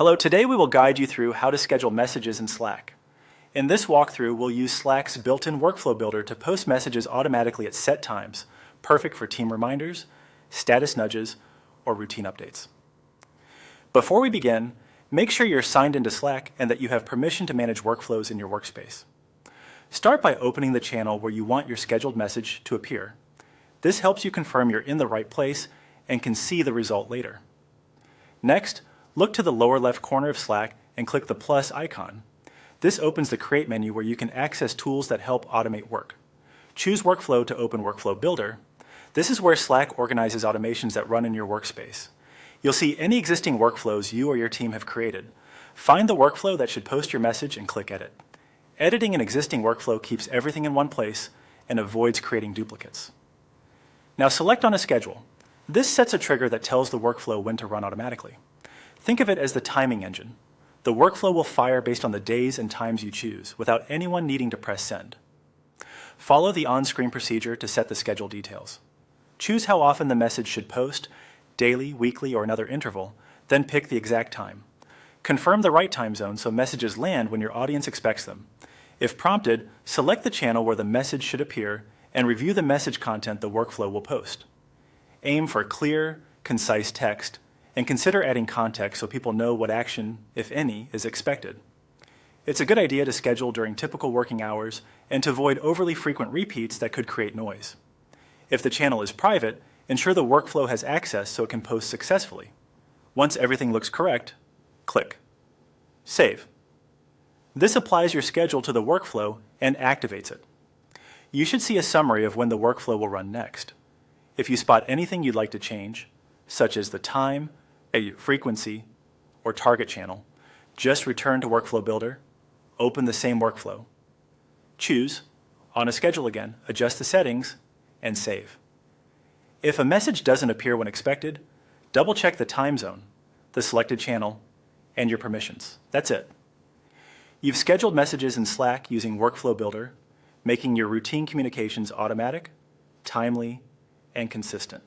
Hello, today we will guide you through how to schedule messages in Slack. In this walkthrough, we'll use Slack's built-in workflow builder to post messages automatically at set times, perfect for team reminders, status nudges, or routine updates. Before we begin, make sure you're signed into Slack and that you have permission to manage workflows in your workspace. Start by opening the channel where you want your scheduled message to appear. This helps you confirm you're in the right place and can see the result later. Next, look to the lower left corner of Slack and click the plus icon. This opens the Create menu where you can access tools that help automate work. Choose Workflow to open Workflow Builder. This is where Slack organizes automations that run in your workspace. You'll see any existing workflows you or your team have created. Find the workflow that should post your message and click Edit. Editing an existing workflow keeps everything in one place and avoids creating duplicates. Now select on a schedule. This sets a trigger that tells the workflow when to run automatically. Think of it as the timing engine. The workflow will fire based on the days and times you choose, without anyone needing to press send. Follow the on-screen procedure to set the schedule details. Choose how often the message should post, daily, weekly, or another interval, then pick the exact time. Confirm the right time zone so messages land when your audience expects them. If prompted, select the channel where the message should appear and review the message content the workflow will post. Aim for clear, concise text, and consider adding context so people know what action, if any, is expected. It's a good idea to schedule during typical working hours and to avoid overly frequent repeats that could create noise. If the channel is private, ensure the workflow has access so it can post successfully. Once everything looks correct, click Save. This applies your schedule to the workflow and activates it. You should see a summary of when the workflow will run next. If you spot anything you'd like to change, such as the time, a frequency, or target channel, just return to Workflow Builder, open the same workflow, choose, on a schedule again, adjust the settings, and save. If a message doesn't appear when expected, double-check the time zone, the selected channel, and your permissions. That's it. You've scheduled messages in Slack using Workflow Builder, making your routine communications automatic, timely, and consistent.